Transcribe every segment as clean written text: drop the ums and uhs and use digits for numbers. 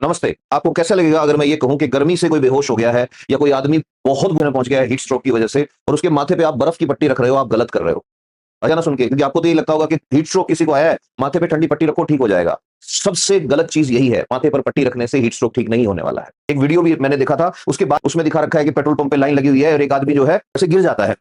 नमस्ते। आपको कैसा लगेगा अगर मैं ये कहूँ कि गर्मी से कोई बेहोश हो गया है या कोई आदमी बहुत बुरे में पहुँच गया है हीट स्ट्रोक की वजह से और उसके माथे पे आप बर्फ की पट्टी रख रहे हो, आप गलत कर रहे हो। अच्छा ना सुन के, क्योंकि आपको तो ये लगता होगा कि हीट स्ट्रोक किसी को आया है, माथे पे ठंडी पट्टी रखो ठीक हो जाएगा। सबसे गलत चीज़ यही है, माथे पर पट्टी रखने से हीट स्ट्रोक ठीक नहीं होने वाला है। एक वीडियो भी मैंने देखा था, उसके बाद उसमें दिखा रखा है कि पेट्रोल पंप पे लाइन लगी हुई है और एक आदमी जो है ऐसे गिर जाता है।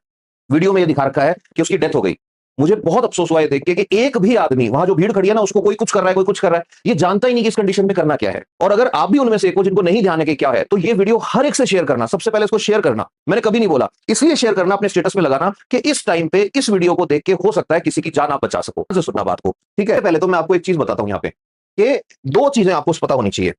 वीडियो में ये दिखा रखा है कि उसकी डेथ हो गई। मुझे बहुत अफ़सोस हुआ ये देख के कि एक भी आदमी वहाँ जो भीड़ खड़ी है ना, उसको कोई कुछ कर रहा है, कोई कुछ कर रहा है। ये जानता ही नहीं कि इस कंडीशन में करना क्या है। और अगर आप भी उनमें से एक हो जिनको नहीं ध्यान है कि क्या है, तो ये वीडियो हर एक से शेयर करना। सबसे पहले इसको शेयर करना। मैंने कभी नहीं बोला। इसलिए शेयर करना, अपने स्टेटस में लगाना कि इस टाइम पे इस वीडियो को देख के हो सकता है किसी की जान आप बचा सको। से सुनना बात को, ठीक है? पहले तो मैं आपको एक चीज़ बताता हूँ यहाँ पे कि 2 चीज़ें आपको पता होनी चाहिए।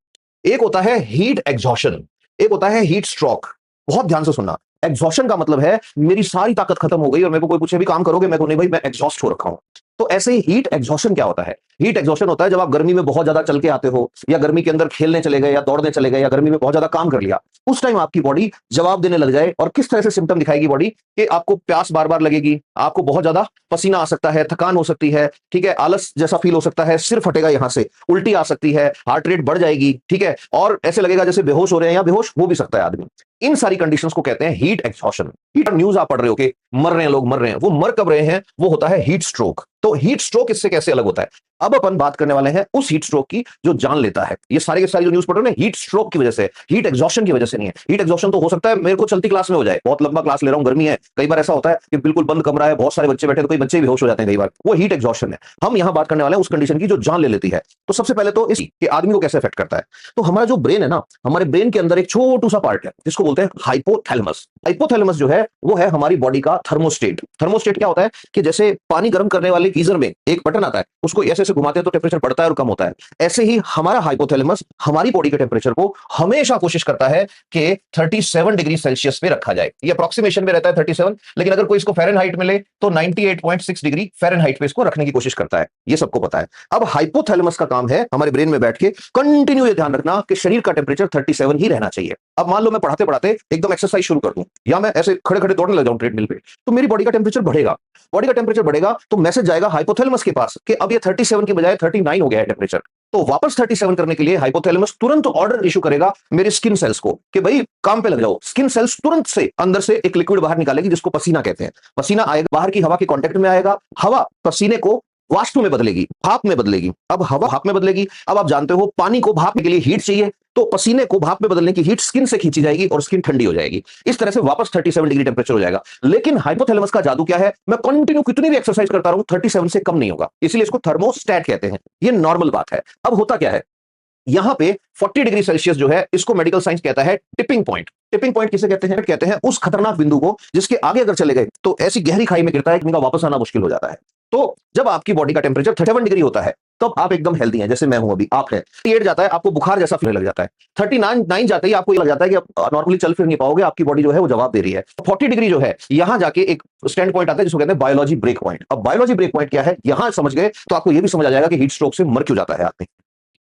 एक होता है हीट एग्ज़ॉशन, एक होता है हीट स्ट्रोक। बहुत ध्यान से सुनना। एग्जॉशन का मतलब है मेरी सारी ताकत खत्म हो गई और मेरे को कोई पूछे भी काम करोगे, मैं को नहीं भाई मैं एग्जॉस्ट हो रखा हूं। तो ऐसे ही हीट एग्जॉशन क्या होता है? हीट एग्जॉशन होता है जब आप गर्मी में बहुत ज्यादा चल के आते हो या गर्मी के अंदर खेलने चले गए या दौड़ने चले गए या गर्मी में बहुत ज्यादा काम कर लिया, उस टाइम आपकी बॉडी जवाब देने लग जाए। और किस तरह से सिम्टम दिखाएगी बॉडी? कि आपको प्यास बार बार लगेगी, आपको बहुत ज्यादा पसीना आ सकता है, थकान हो सकती है, ठीक है, आलस जैसा फील हो सकता है, सिर फटेगा यहां से, उल्टी आ सकती है, हार्ट रेट बढ़ जाएगी, ठीक है, और ऐसे लगेगा जैसे बेहोश हो रहे हैं या बेहोश हो भी सकता है आदमी। इन सारी कंडीशंस को कहते हैं हीट एग्जॉशन। हीट न्यूज आप पढ़ रहे हो कि मर रहे हैं लोग, मर रहे हैं, वो मर कब रहे हैं? वो होता है हीट स्ट्रोक। तो हीट स्ट्रोक इससे कैसे अलग होता है? अब अपन बात करने वाले हैं उस हीट स्ट्रोक की जो जान लेता है। ये सारे के सारे जो न्यूज पढ़ रहे हो ना, हीट स्ट्रोक की वजह से, हीट एग्जॉशन की वजह से नहीं है। हीट एग्जॉशन तो हो सकता है मेरे को चलती क्लास में हो जाए, बहुत लंबा क्लास ले रहा हूं, गर्मी है, कई बार ऐसा होता है कि बिल्कुल बंद कमरा है, बहुत सारे बच्चे बैठे, तो कई बच्चे भी होश हो जाते हैं कई बार, वो हीट एग्जॉशन है। हम यहां बात करने वाले हैं उस कंडीशन की जो जान ले लेती है। तो सबसे पहले तो इस कि आदमी को कैसे इफेक्ट करता है। तो हमारा जो ब्रेन है ना, हमारे ब्रेन के अंदर एक छोटू सा पार्ट है जिसको बोलते हैं हाइपोथैलेमस। हाइपोथैलेमस जो है वो है हमारी बॉडी का थर्मोस्टेट। थर्मोस्टेट क्या होता है? कि जैसे पानी गर्म करने वाले गीजर में एक बटन आता है, उसको ऐसे ऐसे घुमाते हैं तो टेम्परेचर बढ़ता है और कम होता है। ऐसे ही हमारा हाइपोथैलेमस हमारी बॉडी के टेम्परेचर को हमेशा कोशिश करता है कि 37 डिग्री सेल्सियस पे रखा जाए। ये अप्रोक्सीमेशन में रहता है 37, लेकिन अगर कोई इसको फ़ारेनहाइट में ले तो 98.6 डिग्री फ़ारेनहाइट पे इसको रखने की कोशिश करता है। ये सबको पता है। अब हाइपोथैलेमस का काम है हमारे ब्रेन में बैठ के कंटिन्यू ये ध्यान रखना कि शरीर का टेम्परेचर 37 ही रहना चाहिए। अब मान लो मैं पढ़ाते पढ़ाते एकदम एक्सरसाइज शुरू कर दूं या मैं ऐसे खड़े खड़े दौड़ने लग जाऊं ट्रेडमिल पे, तो मेरी बॉडी का टेम्परेचर बढ़ेगा। बॉडी का टेम्परेचर बढ़ेगा तो मैसेज जाएगा हाइपोथैलेमस के पास कि अब ये 37 की बजाय 39 हो गया है टेम्परेचर। तो वापस 37 करने के लिए हाइपोथैलेमस तुरंत ऑर्डर इशू करेगा मेरे स्किन सेल्स को कि भाई काम पे लग जाओ। स्किन सेल्स तुरंत से अंदर से एक लिक्विड बाहर निकालेगी जिसको पसीना कहते हैं। पसीना आएगा, बाहर की हवा के कांटेक्ट में आएगा, हवा पसीने को वाष्प में बदलेगी, भाप में बदलेगी। अब हवा भाप में बदलेगी। अब आप जानते हो पानी को भापने के लिए हीट चाहिए, तो पसीने को भाप में बदलने की हीट स्किन से खींची जाएगी और स्किन ठंडी हो जाएगी। इस तरह से वापस 37 डिग्री टेम्परेचर हो जाएगा। लेकिन हाइपोथैलेमस का जादू क्या है? मैं कंटिन्यू कितनी भी एक्सरसाइज करता रहूं 37 से कम नहीं होगा, इसलिए इसको थर्मोस्टेट कहते हैं। ये नॉर्मल बात है। अब होता क्या है यहां पे 40 डिग्री सेल्सियस जो है इसको मेडिकल साइंस कहता है टिपिंग पॉइंट। टिपिंग पॉइंट किसे कहते हैं? कहते हैं उस खतरनाक बिंदु को जिसके आगे अगर चले गए तो ऐसी गहरी खाई में गिरता है कि वापस आना मुश्किल हो जाता है। तो जब आपकी बॉडी का टेम्परेचर 37 डिग्री होता है तब आप एकदम हेल्दी हैं, जैसे मैं हूं अभी, आप हैं। 38 जाता है आपको बुखार जैसा फीलने लग जाता है। 39 जाते ही आपको ये लग जाता है कि आप नॉर्मली चल फिर नहीं पाओगे, आपकी बॉडी जो है वो जवाब दे रही है। 40 डिग्री जो है यहां जाके एक स्टैंड पॉइंट आता है जिसको कहते हैं बायोलॉजी ब्रेक पॉइंट। अब बायोलॉजी ब्रेक पॉइंट क्या है यहां समझ गए तो आपको ये भी समझ आ जाएगा कि हीट स्ट्रोक से मर क्यों जाता है आदमी।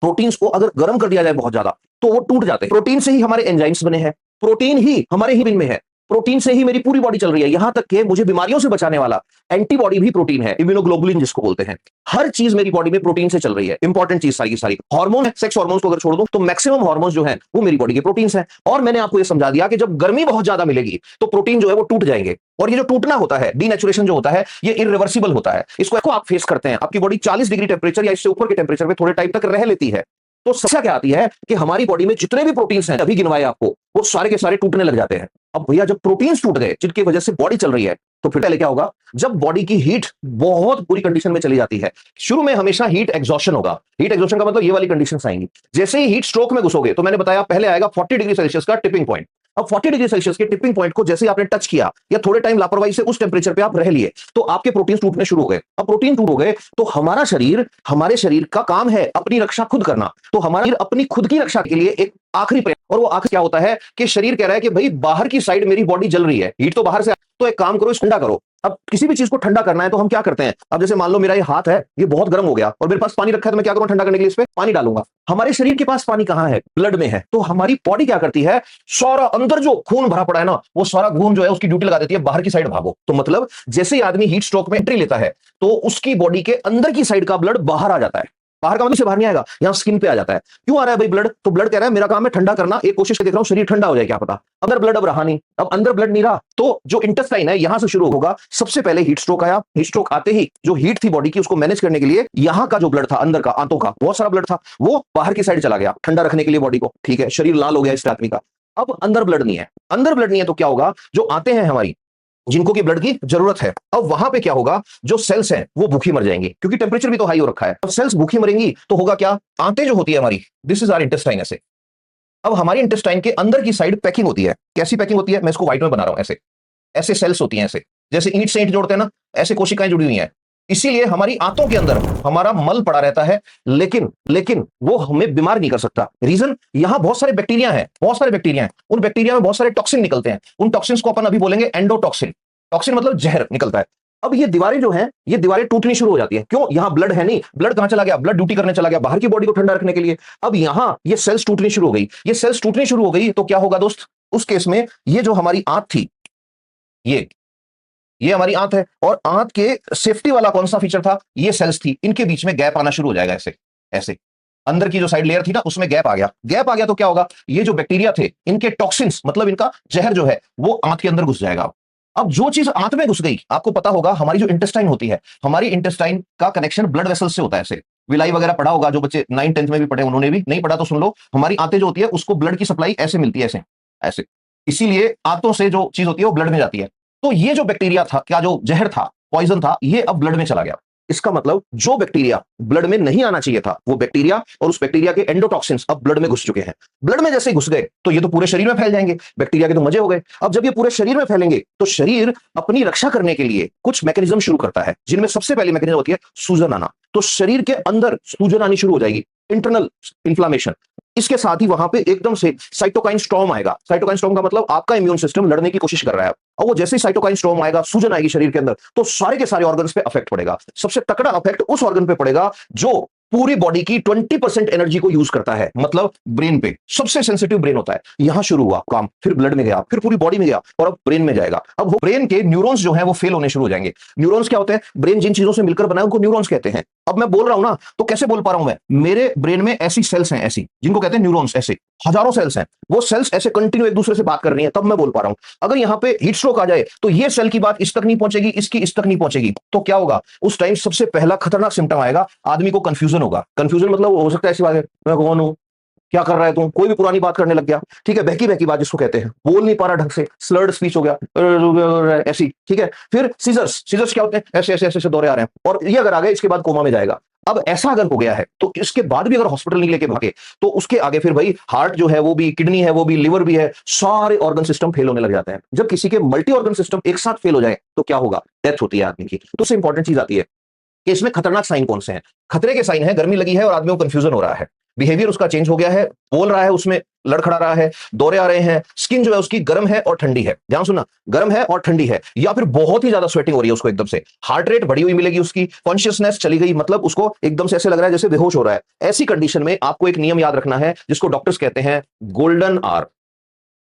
प्रोटीन्स को अगर गर्म कर दिया जाए बहुत ज्यादा तो वो टूट जाते हैं। प्रोटीन से ही हमारे एंजाइम्स बने हैं, प्रोटीन ही हमारे ही में है, प्रोटीन से ही मेरी पूरी बॉडी चल रही है। यहां तक कि मुझे बीमारियों से बचाने वाला एंटीबॉडी भी प्रोटीन है, इम्यूनोग्लोबुलिन जिसको बोलते हैं। हर चीज मेरी बॉडी में प्रोटीन से चल रही है। इंपॉर्टेंट चीज सारी की सारी हार्मोन है, सेक्स हार्मोन्स को अगर छोड़ दूं तो मैक्सिमम हार्मोन्स जो हैं वो मेरी बॉडी के प्रोटीन्स हैं। और मैंने आपको ये समझा दिया कि जब गर्मी बहुत ज्यादा मिलेगी तो प्रोटीन जो है वो टूट जाएंगे। और ये जो टूटना होता है, डीनेचुरेशन जो होता है, ये इरिवर्सिबल होता है। इसको आप फेस करते हैं। आपकी बॉडी 40 डिग्री टेम्परेचर या इससे ऊपर के टेम्परेचर पे थोड़े टाइम तक रह लेती है। तो समस्या क्या आती है कि हमारी बॉडी में जितने भी प्रोटीन्स हैं अभी गिनवाए आपको, वो सारे के सारे टूटने लग जाते हैं। अब भैया जब प्रोटीन्स टूट गए जिनकी वजह से बॉडी चल रही है तो फिर पहले क्या होगा? जब बॉडी की हीट बहुत बुरी कंडीशन में चली जाती है, शुरू में हमेशा हीट एग्जॉशन होगा। हीट एग्जॉशन का मतलब ये वाली कंडीशंस आएंगी। जैसे ही हीट स्ट्रोक में घुसोगे तो मैंने बताया पहले आएगा 40 डिग्री सेल्सियस का टिपिंग पॉइंट। अब 40 डिग्री सेल्सियस के टिपिंग पॉइंट को जैसे ही आपने टच किया या थोड़े टाइम लापरवाही से उस टेम्परेचर पे आप रह लिए तो आपके प्रोटीन टूटने शुरू हो गए। अब प्रोटीन टूट हो गए तो हमारे शरीर का काम है अपनी रक्षा खुद करना। तो हमारा शरीर अपनी खुद की रक्षा के लिए एक आखिरी प्रयास, और वो आखिर क्या होता है कि शरीर कह रहा है कि भाई बाहर की साइड मेरी बॉडी जल रही है, हीट तो बाहर से, तो एक काम करो, ठंडा करो। अब किसी भी चीज को ठंडा करना है तो हम क्या करते हैं? अब जैसे मान लो मेरा ये हाथ है, ये बहुत गर्म हो गया और मेरे पास पानी रखा है, तो मैं क्या करूं ठंडा करने के लिए? इस पे पानी डालूंगा। हमारे शरीर के पास पानी कहां है? ब्लड में है। तो हमारी बॉडी क्या करती है? सारा अंदर जो खून भरा पड़ा है ना, वो सारा खून जो है उसकी ड्यूटी लगा देती है, बाहर की साइड भागो। तो मतलब जैसे ही आदमी हीट स्ट्रोक में एंट्री लेता है तो उसकी बॉडी के अंदर की साइड का ब्लड बाहर आ जाता है। बाहर का मतलब से बाहर नहीं आएगा, यहाँ स्किन पे आ जाता है। क्यों आ रहा है भाई ब्लड? तो ब्लड कह रहा है मेरा काम है ठंडा करना, एक कोशिश देख रहा हूँ शरीर ठंडा हो जाए, क्या पता। अंदर ब्लड अब रहा नहीं, अब अंदर ब्लड नहीं रहा तो जो इंटेस्टाइन है यहां से शुरू होगा। सबसे पहले हीट स्ट्रोक आया, हीट स्ट्रोक आते ही जो हीट थी बॉडी की उसको मैनेज करने के लिए यहाँ का जो ब्लड था, अंदर का आंतों का बहुत सारा ब्लड था, वो बाहर की साइड चला गया ठंडा रखने के लिए बॉडी को। ठीक है, शरीर लाल हो गया इस आदमी का। अब अंदर ब्लड नहीं है, अंदर ब्लड नहीं है तो क्या होगा, जो आते हैं हमारी जिनको की ब्लड की जरूरत है, अब वहां पे क्या होगा, जो सेल्स हैं वो भूखी मर जाएंगी, क्योंकि टेम्परेचर भी तो हाई हो रखा है। अब सेल्स भूखी मरेंगी तो होगा क्या, आंतें जो होती है हमारी, दिस इज आवर इंटेस्टाइन ऐसे। अब हमारी इंटेस्टाइन के अंदर की साइड पैकिंग होती है। कैसी पैकिंग होती है, मैं इसको व्हाइट में बना रहा हूं, ऐसे ऐसे सेल्स होती हैं, ऐसे जैसे ईंट से ईंट जोड़ते हैं ना, ऐसे कोशिकाएं जुड़ी हुई हैं। इसीलिए हमारी आंतों के अंदर हमारा मल पड़ा रहता है, लेकिन लेकिन वो हमें बीमार नहीं कर सकता। रीजन, यहां बहुत सारे बैक्टीरिया हैं, बहुत सारे बैक्टीरिया हैं, उन बैक्टीरिया में बहुत सारे टॉक्सिन निकलते हैं। उन टॉक्सिन को अपन अभी बोलेंगे एंडोटॉक्सिन। टॉक्सिन मतलब जहर निकलता है। अब ये दीवारें जो हैं, ये दीवारें टूटनी शुरू हो जाती है। क्यों? यहां ब्लड है नहीं, ब्लड कहां चला गया, ब्लड ड्यूटी करने चला गया बाहर की बॉडी को ठंडा रखने के लिए। अब यहां ये सेल्स टूटनी शुरू हो गई, ये सेल्स टूटनी शुरू हो गई तो क्या होगा दोस्त, उस केस में ये जो हमारी आंत थी, ये हमारी आंत है, और आंत के सेफ्टी वाला कौन सा फीचर था, ये सेल्स थी, इनके बीच में गैप आना शुरू हो जाएगा, ऐसे ऐसे अंदर की जो साइड लेयर थी ना उसमें गैप आ गया। गैप आ गया तो क्या होगा, ये जो बैक्टीरिया थे इनके टॉक्सिन्स मतलब इनका जहर जो है वो आंत के अंदर घुस जाएगा। अब जो चीज आंत में घुस गई, आपको पता होगा हमारी जो इंटेस्टाइन होती है, हमारी इंटेस्टाइन का कनेक्शन ब्लड वेसल से होता है। ऐसे विलाई वगैरह पढ़ा होगा, जो बच्चे 9 10th में भी पढ़े, उन्होंने भी नहीं पढ़ा तो सुन लो। हमारी आंतें जो होती है उसको ब्लड की सप्लाई ऐसे मिलती है, ऐसे ऐसे, इसीलिए आंतों से जो चीज होती है वो ब्लड में जाती है। तो ये जो बैक्टीरिया था, क्या जो जहर था, पॉइजन था, ये अब ब्लड में चला गया। इसका मतलब जो बैक्टीरिया ब्लड में नहीं आना चाहिए था, वो बैक्टीरिया और उस बैक्टीरिया के एंडोटॉक्सिन्स अब ब्लड में घुस चुके हैं। ब्लड में जैसे घुस गए तो ये तो पूरे शरीर में फैल जाएंगे, बैक्टीरिया के तो मजे हो गए। अब जब ये पूरे शरीर में फैलेंगे तो शरीर अपनी रक्षा करने के लिए कुछ मैकेनिज्म शुरू करता है, जिनमें सबसे पहली मैकेनिज्म होती है सूजन आना। तो शरीर के अंदर सूजन आनी शुरू हो जाएगी, इंटरनल इन्फ्लामेशन। इसके साथ ही वहां पे एकदम से साइटोकाइन स्टॉर्म आएगा। साइटोकाइन स्टॉर्म का मतलब आपका इम्यून सिस्टम लड़ने की कोशिश कर रहा है, और वो जैसे ही साइटोकाइन स्टॉर्म आएगा, सूजन आएगी शरीर के अंदर, तो सारे के सारे ऑर्गन्स पे अफेक्ट पड़ेगा। सबसे तकड़ा अफेक्ट उस ऑर्गन पे पड़ेगा जो पूरी बॉडी की 20% एनर्जी को यूज करता है, मतलब ब्रेन पे। सबसे सेंसिटिव ब्रेन होता है। यहां शुरू हुआ काम, फिर ब्लड में गया, फिर पूरी बॉडी में गया, और अब ब्रेन में जाएगा। अब वो ब्रेन के न्यूरॉन्स जो हैं वो फेल होने शुरू हो जाएंगे। न्यूरॉन्स क्या होते हैं, ब्रेन जिन चीजों से मिलकर बना है उनको न्यूरॉन्स कहते हैं। अब मैं बोल रहा हूं ना, तो कैसे बोल पा रहा हूं मैं, मेरे ब्रेन में ऐसी सेल्स हैं, ऐसी जिनको कहते हैं न्यूरॉन्स, ऐसे हजारों सेल्स हैं, वो सेल्स ऐसे कंटिन्यू एक दूसरे से बात कर रही है, तब मैं बोल पा रहा हूं। अगर यहां पे हीट स्ट्रोक आ जाए तो ये सेल की बात इस तक नहीं पहुंचेगी, इसकी इस तक नहीं पहुंचेगी, तो क्या होगा, उस टाइम सबसे पहला खतरनाक सिम्टम आएगा, आदमी को कंफ्यूजन होगा। कंफ्यूजन मतलब हो सकता है ऐसी बात है, मैं कौन हूं, क्या कर रहा है तू, कोई भी पुरानी बात करने लग गया। ठीक है, बहकी बहकी बात जिसको कहते हैं, बोल नहीं पा रहा ढंग से, स्लर्ड स्पीच हो गया ऐसी। ठीक है, फिर सीजर्स, सीजर्स क्या होते हैं, ऐसे ऐसे ऐसे दौरे आ रहे हैं, और ये अगर आ गए इसके बाद कोमा में जाएगा। अब ऐसा अगर हो गया है तो इसके बाद भी अगर हॉस्पिटल नहीं लेके भागे तो उसके आगे फिर भाई हार्ट जो है वो भी, किडनी है वो भी, लिवर भी है, सारे ऑर्गन सिस्टम फेल होने लग जाते हैं। जब किसी के मल्टी ऑर्गन सिस्टम एक साथ फेल हो जाए तो क्या होगा, डेथ होती है आदमी की। तो उससे इंपॉर्टेंट चीज आती है कि इसमें खतरनाक साइन कौन से हैं। खतरे के साइन है, गर्मी लगी है और आदमी को कंफ्यूजन हो रहा है, बिहेवियर उसका चेंज हो गया है, बोल रहा है उसमें लड़खड़ा रहा है, दौरे आ रहे हैं, स्किन जो है उसकी गर्म है और ठंडी है, ध्यान सुनना, गर्म है और ठंडी है, या फिर बहुत ही ज्यादा स्वेटिंग हो रही है उसको एकदम से, हार्ट रेट बढ़ी हुई मिलेगी उसकी, कॉन्शियसनेस चली गई, मतलब उसको एकदम से ऐसे लग रहा है जैसे बेहोश हो रहा है। ऐसी कंडीशन में आपको एक नियम याद रखना है जिसको डॉक्टर्स कहते हैं गोल्डन आवर।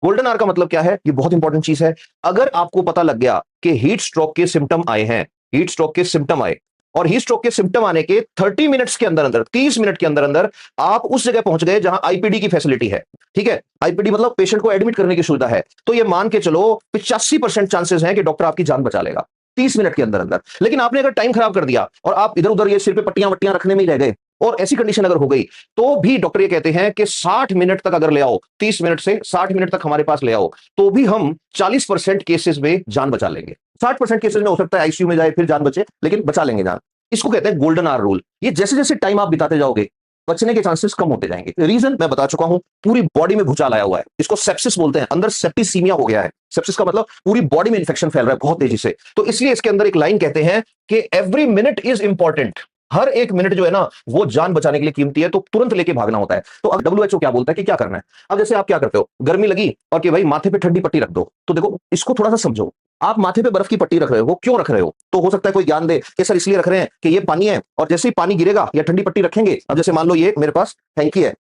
गोल्डन आवर का मतलब क्या है, ये बहुत इंपॉर्टेंट चीज है। अगर आपको पता लग गया कि हीट स्ट्रोक के सिम्टम आए हैं, हीट स्ट्रोक के सिम्टम आए, और हीट स्ट्रोक के सिम्टम आने के 30 मिनट्स के अंदर अंदर, 30 मिनट के अंदर अंदर आप उस जगह पहुंच गए जहां आईपीडी की फैसिलिटी है। ठीक है, आईपीडी मतलब पेशेंट को एडमिट करने की सुविधा है, तो ये मान के चलो 85% चांसेस हैं कि डॉक्टर आपकी जान बचा लेगा 30 मिनट के अंदर अंदर। लेकिन आपने अगर टाइम खराब कर दिया और आप इधर उधर ये सिर पे पट्टियां वट्टियां रखने में ही रह गए, और ऐसी कंडीशन अगर हो गई, तो भी डॉक्टर ये कहते हैं कि 60 मिनट तक अगर ले आओ, 30 मिनट से 60 मिनट तक हमारे पास ले आओ, तो भी हम 40% केसेस में जान बचा लेंगे। 60% केसेस में हो सकता है आईसीयू में जाए फिर जान बचे, लेकिन बचा लेंगे जान। इसको कहते हैं गोल्डन आवर रूल। ये जैसे जैसे टाइम आप बिताते जाओगे बचने के चांसेस कम होते जाएंगे। रीजन मैं बता चुका हूं, पूरी बॉडी में भूचाल आया हुआ है, इसको सेप्सिस बोलते हैं, अंदर सेप्टिसीमिया हो गया है। सेप्सिस का मतलब पूरी बॉडी में इंफेक्शन फैल रहा है बहुत तेजी से। तो इसलिए इसके अंदर एक लाइन कहते हैं कि एवरी मिनट इज इंपॉर्टेंट, हर एक मिनट जो है ना वो जान बचाने के लिए कीमती है, तो तुरंत लेके भागना होता है। तो अब WHO क्या बोलता है कि क्या करना है। अब जैसे आप क्या करते हो, गर्मी लगी और कि भाई माथे पे ठंडी पट्टी रख दो, तो देखो इसको थोड़ा सा समझो। आप माथे पे बर्फ की पट्टी रख रहे हो, क्यों रख रहे हो, तो हो सकता है कोई ज्ञान दे कि सर इसलिए रख रहे हैं कि ये पानी है, और जैसे ही पानी गिरेगा या ठंडी पट्टी रखेंगे। अब जैसे मान लो ये मेरे पास हैंकी है,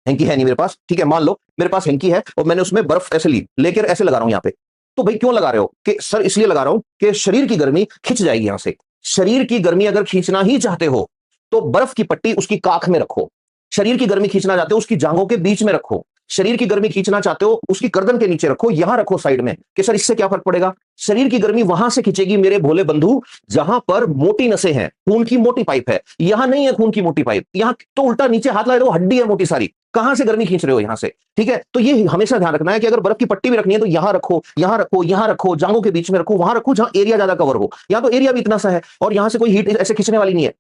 हैंकी है नहीं मेरे पास, ठीक है, मान लो मेरे पास हैंकी है और मैंने उसमें बर्फ ऐसे ली, लेकर ऐसे लगा रहा हूं यहाँ पे, तो भाई क्यों लगा रहे हो, कि सर इसलिए लगा रहा हूं कि शरीर की गर्मी खिंच जाएगी यहां से। शरीर की गर्मी अगर खींचना ही चाहते हो तो बर्फ की पट्टी उसकी काख में रखो। शरीर की गर्मी खींचना चाहते हो उसकी जांघों के बीच में रखो। शरीर की गर्मी खींचना चाहते हो उसकी गर्दन के नीचे रखो, यहां रखो साइड में, कि सर इससे क्या फर्क पड़ेगा? शरीर की गर्मी वहां से खींचेगी मेरे भोले बंधु जहां पर मोटी नसें हैं, खून की मोटी पाइप है। यहां नहीं है खून की मोटी पाइप, यहां तो उल्टा नीचे हाथ लगाए, हड्डी है मोटी सारी, कहां से गर्मी खींच रहे हो? यहां से। ठीक है, तो ये हमेशा ध्यान रखना है कि अगर बर्फ की पट्टी भी रखनी है तो यहां रखो, यहां रखो, यहां रखो, जांघों के बीच में रखो, वहां रखो जहां एरिया ज्यादा कवर हो। यहां तो एरिया भी इतना सा है और यहां से कोई हीट ऐसे खींचने वाली नहीं है।